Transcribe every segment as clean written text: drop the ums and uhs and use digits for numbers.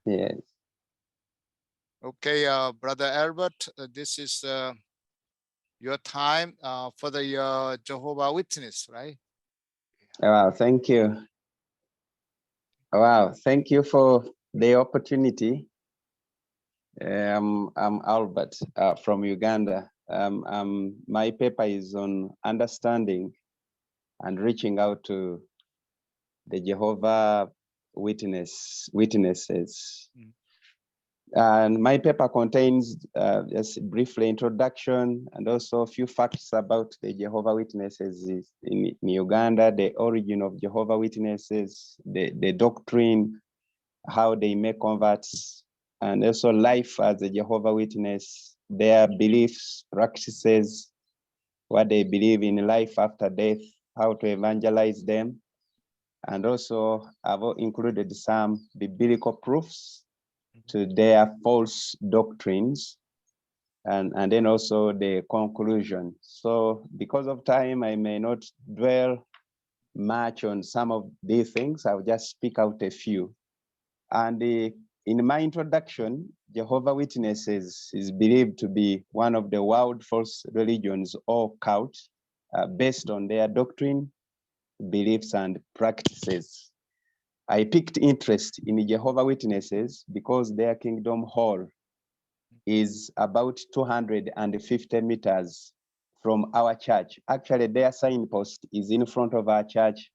Yes. Okay, Brother Albert, this is your time for the Jehovah Witness, right? Wow, thank you. Wow, thank you for the opportunity. I'm Albert from Uganda. My paper is on understanding and reaching out to the Jehovah Witnesses. Mm. And my paper contains just briefly introduction and also a few facts about the Jehovah Witnesses in Uganda, the origin of Jehovah Witnesses, the doctrine, how they make converts, and also life as a Jehovah Witness, their beliefs, practices, what they believe in life after death, how to evangelize them. And also I've included some biblical proofs to their false doctrines, and then also the conclusion. So because of time, I may not dwell much on some of these things. I'll just speak out a few. And in my introduction, Jehovah Witnesses is believed to be one of the world false religions or cults based on their doctrine, beliefs, and practices. I picked interest in Jehovah Witnesses because their kingdom hall is about 250 meters from our church. Actually, their signpost is in front of our church,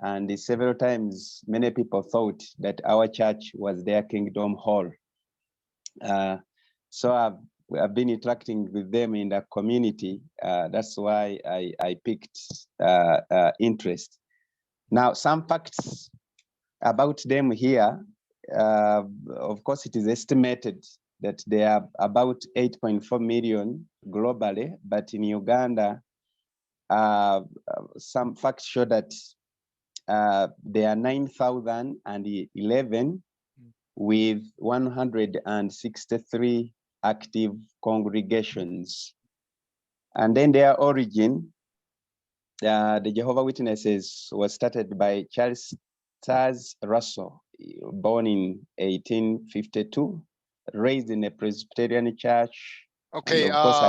and several times many people thought that our church was their kingdom hall. So I've been interacting with them in the community. That's why I picked interest. Now, some facts about them here. Of course, it is estimated that there are about 8.4 million globally, but in Uganda, some facts show that there are 9,011 with 163 active congregations. And then their origin, the Jehovah Witnesses was started by Charles Russell, born in 1852, raised in a Presbyterian church. Okay, of course,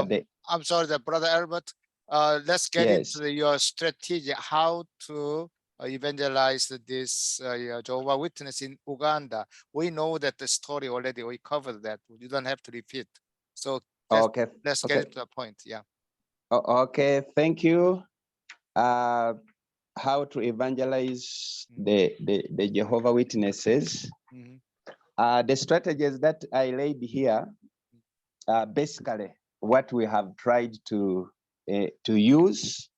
I'm sorry, Brother Albert. Let's get into your strategy, how to evangelize this Jehovah Witness in Uganda. We know that the story already, we covered that. You don't have to repeat. So let's get into the point. Yeah. Okay, thank you. How to evangelize the Jehovah Witnesses. The strategies that I laid here are basically what we have tried to use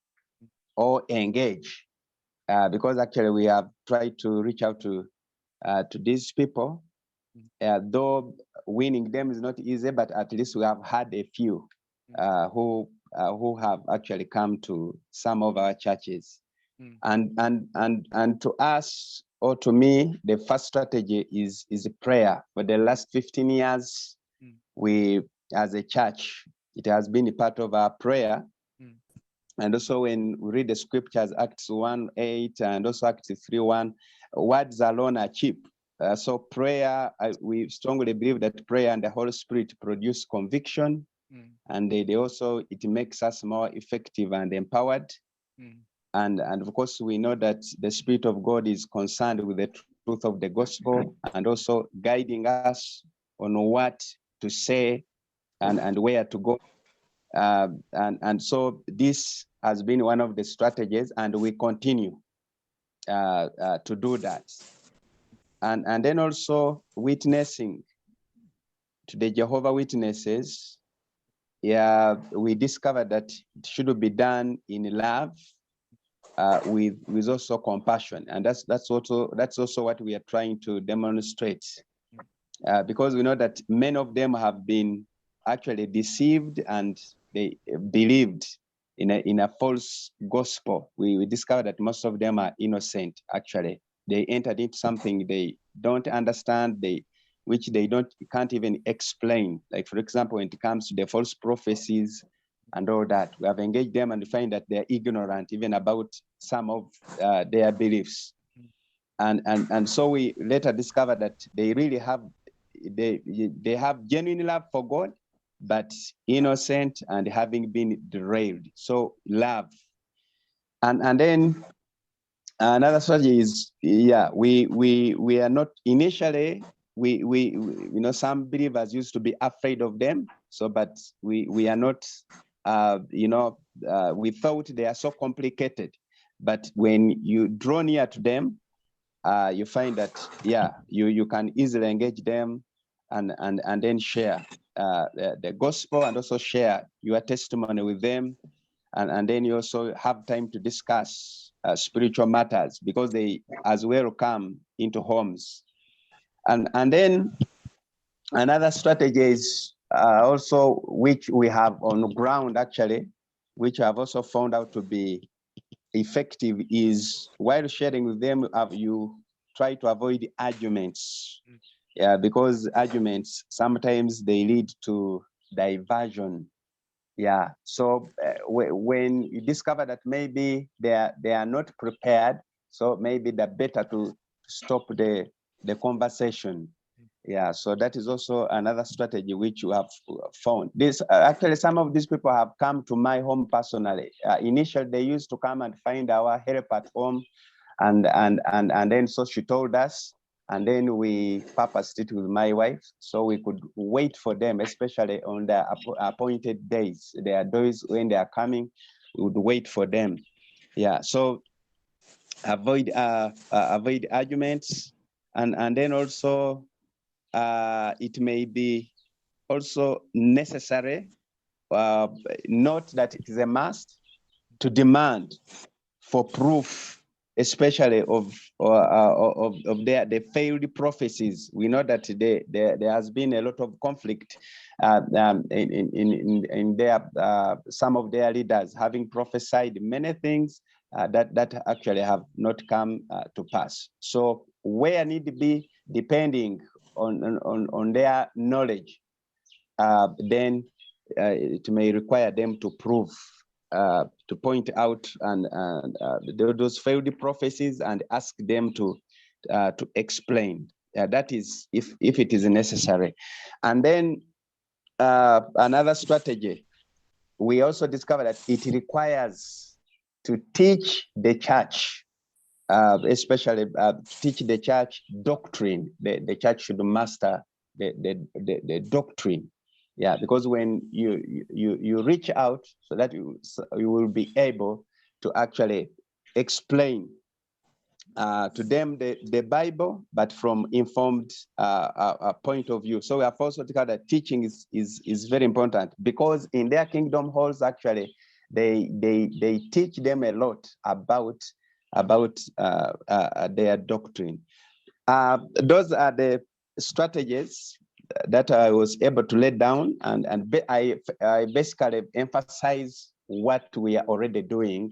or engage, because actually we have tried to reach out to these people. Though winning them is not easy, but at least we have had a few who have actually come to some of our churches. And to us, or to me, the first strategy is prayer. For the last 15 years, we, as a church, it has been a part of our prayer. And also when we read the scriptures, Acts 1:8 and also Acts 3:1, words alone are cheap. So prayer, we strongly believe that prayer and the Holy Spirit produce conviction, and they also, it makes us more effective and empowered. And of course, we know that the Spirit of God is concerned with the truth of the gospel and also guiding us on what to say and where to go. And so this has been one of the strategies, and we continue to do that. And then also witnessing to the Jehovah Witnesses. Yeah, we discovered that it should be done in love, with also compassion, and that's also what we are trying to demonstrate, because we know that many of them have been actually deceived and they believed in a false gospel. We discovered that most of them are innocent. Actually, they entered into something they don't understand, which they can't even explain. Like, for example, when it comes to the false prophecies and all that, we have engaged them and find that they're ignorant even about some of their beliefs. And so we later discovered that they really have they have genuine love for God, but innocent and having been derailed. So love. And then another strategy is, we are not initially, we some believers used to be afraid of them. So, but we are not, we thought they are so complicated. But when you draw near to them, you find that, you can easily engage them and then share the gospel, and also share your testimony with them. And then you also have time to discuss spiritual matters, because they as well come into homes. And then another strategy is also, which we have on the ground actually, which I've also found out to be effective, is while sharing with them, you try to avoid arguments. Yeah, because arguments sometimes they lead to diversion. Yeah, so when you discover that maybe they are not prepared, so maybe they're better to stop the conversation. Yeah, so that is also another strategy which you have found. This actually, some of these people have come to my home personally. Initially, they used to come and find our help at home, and then so she told us, and then we purposed it with my wife, so we could wait for them, especially on the appointed days. There are days when they are coming, we would wait for them. Yeah, so avoid arguments, and then also it may be also necessary, not that it is a must, to demand for proof, especially of the failed prophecies. We know that there has been a lot of conflict in their some of their leaders having prophesied many things that actually have not come to pass. So where need to be, depending on their knowledge, then it may require them to prove, to point out and those failed prophecies, and ask them to explain. That is, if it is necessary. And then another strategy, we also discovered that it requires to teach the church, especially teach the church doctrine. The church should master the doctrine. Yeah, because when you reach out, so that you will be able to actually explain to them the Bible, but from informed point of view. So we have also discovered that teaching is very important, because in their kingdom halls, actually, they teach them a lot about their doctrine. Those are the strategies that I was able to lay down, and I basically emphasize what we are already doing,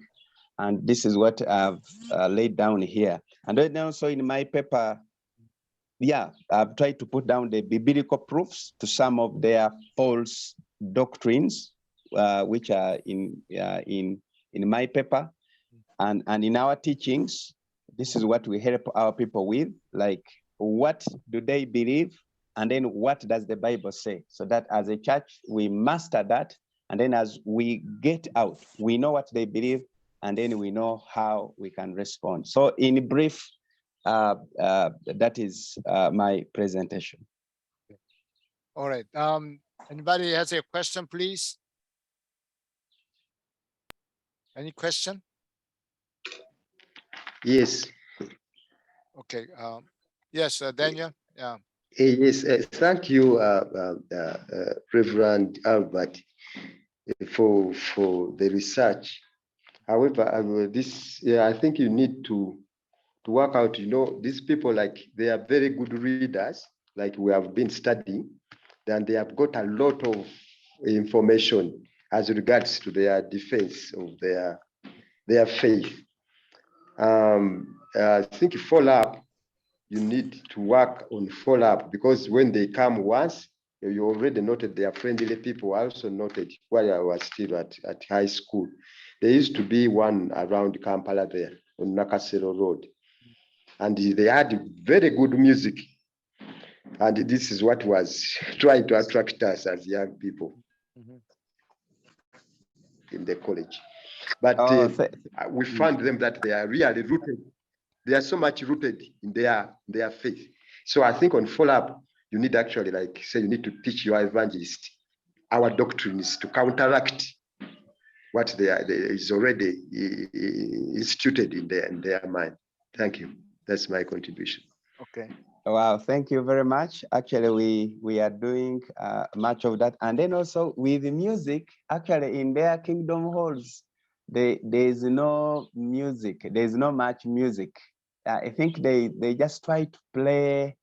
and this is what I've laid down here. And then also in my paper, I've tried to put down the biblical proofs to some of their false doctrines, which are in my paper, and in our teachings. This is what we help our people with, like, what do they believe? And then what does the Bible say? So that as a church, we master that. And then as we get out, we know what they believe, and then we know how we can respond. So in brief, that is my presentation. All right. Anybody has a question, please? Any question? Yes. Okay. Yes, Daniel. Yeah. Yes. Thank you, Reverend Albert, for the research. However, I think you need to work out. These people, like, they are very good readers. Like, we have been studying, then they have got a lot of information as regards to their defense of their faith. I think follow-up, you need to work on follow-up, because when they come once, you already noted they are friendly people. I also noted while I was still at high school, there used to be one around Kampala there on Nakasero Road, and they had very good music. And this is what was trying to attract us as young people in the college. But we found them that they are really rooted. They are so much rooted in their faith. So I think on follow-up, you need actually, like say, you need to teach your evangelist our doctrines to counteract what is already instituted in their mind. Thank you. That's my contribution. Okay. Wow, thank you very much. Actually, we are doing much of that. And then also with the music, actually in their kingdom halls, there's no music. There's no much music. I think they just try to play,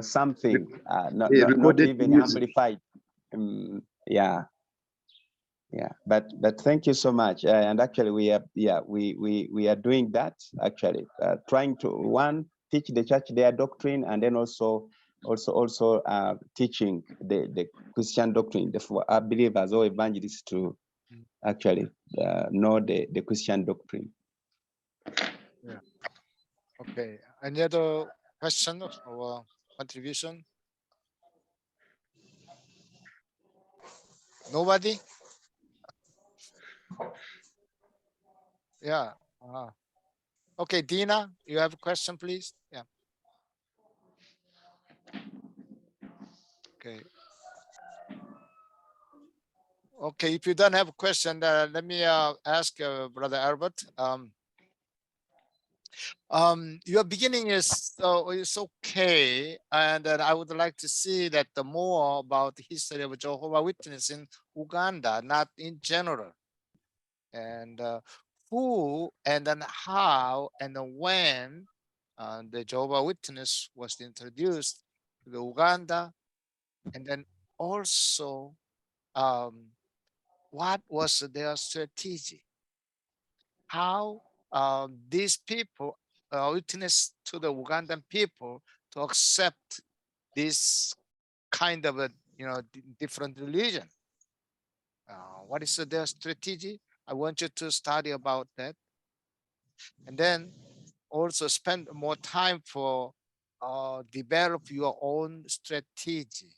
something, not even music. amplified. Yeah. But thank you so much. And actually, we are doing that. Actually, trying to teach the church their doctrine, and then also teaching the Christian doctrine for our believers or evangelists to actually know the Christian doctrine. Yeah. Okay. Any other question or contribution? Nobody? Yeah. Okay, Dina, you have a question, please? Yeah. Okay. Okay, if you don't have a question, let me ask Brother Albert. Your beginning is okay, and I would like to see that the more about the history of Jehovah Witness in Uganda, not in general, and who and then how and then when the Jehovah Witness was introduced to the Uganda, and then also what was their strategy, how these people witness to the Ugandan people to accept this kind of a different religion. What is their strategy? I want you to study about that, and then also spend more time for develop your own strategy.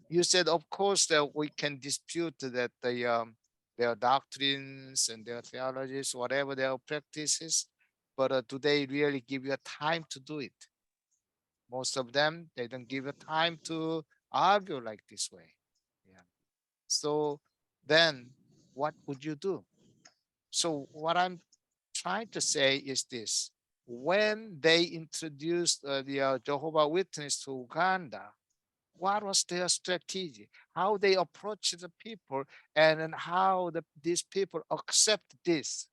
You said, of course, that we can dispute that their doctrines and their theologies, whatever their practices, but do they really give you time to do it? Most of them, they don't give you time to argue like this way. Yeah. So then, what would you do? So what I'm trying to say is this: when they introduced the Jehovah Witness to Uganda, what was their strategy, how they approach the people, and then how these people accept this.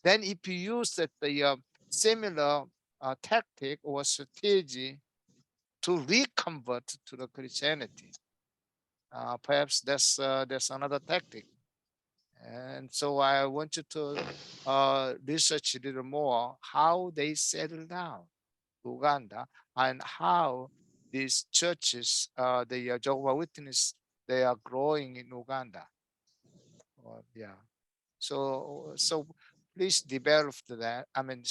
Then if you use the similar tactic or strategy to reconvert to the Christianity, perhaps there's another tactic. And so I want you to research a little more how they settle down Uganda, and how these churches, the Jehovah Witness, they are growing in Uganda. Yeah. So please develop that. I mean,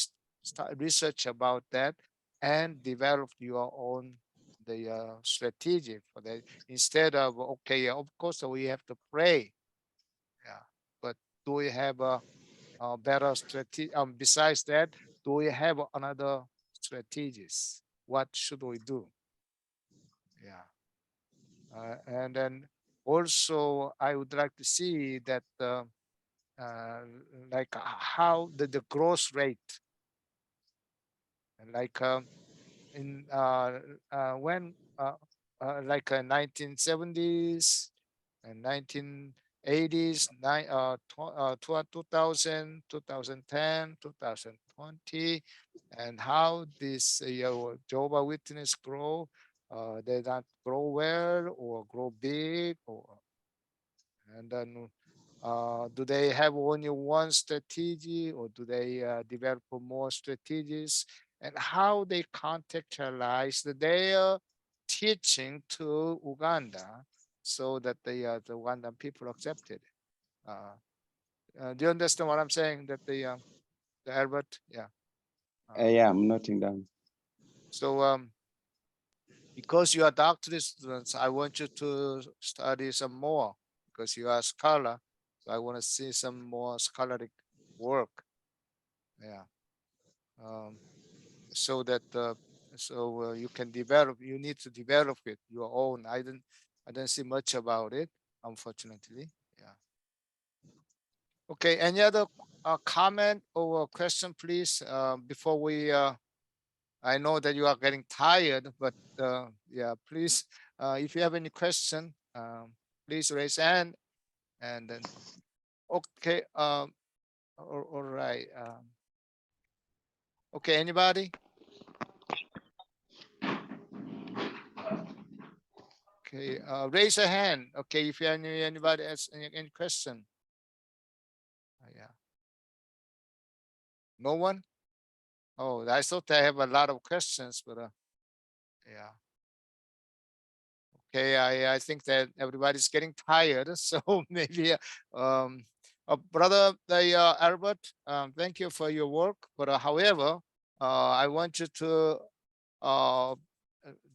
start research about that and develop your own strategy for that. Instead of, okay, yeah, of course we have to pray. Yeah. But do we have a better strategy? Besides that, do we have another strategies? What should we do? Yeah. And then also, I would like to see that uh, like how the growth rate, like in when like 1970s and 1980s, 2000, 2010, 2020, and how this Jehovah Witness grow. They not grow well or grow big, and then do they have only one strategy, or do they develop more strategies, and how they contextualize their teaching to Uganda so that the Ugandan people accepted. Do you understand what I'm saying? That the Albert, yeah. Yeah, I'm noting down. So because you are doctorate students, I want you to study some more because you are a scholar. So I want to see some more scholarly work. Yeah. So that you can develop. You need to develop it your own. I don't see much about it, unfortunately. Yeah. Okay. Any other comment or question, please? Before we. I know that you are getting tired, but yeah, please, if you have any question, please raise hand. And then, okay, all right. Okay, anybody? Okay, raise a hand. Okay, if you anybody has any question. Yeah. No one? Oh, I thought I have a lot of questions, but yeah. Okay, I think that everybody's getting tired, so maybe brother Albert, thank you for your work. But however, I want you to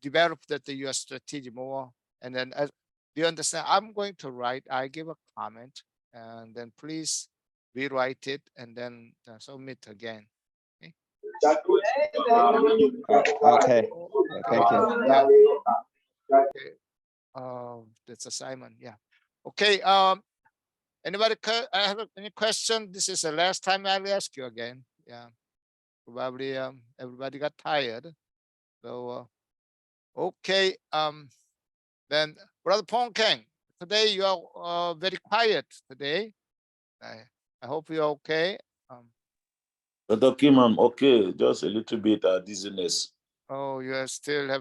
develop that your strategy more, and then do you understand? I'm going to write. I give a comment, and then please rewrite it and then submit again. Okay. Okay. Thank you. Yeah. Okay. That's a Simon. Yeah. Okay. Anybody have any question? This is the last time I'll ask you again. Yeah. Probably everybody got tired. So okay. Then Brother Pong Keng, today you are very quiet today. I hope you're okay. Dr. Kim, I'm okay. Just a little bit dizziness. Oh, you still have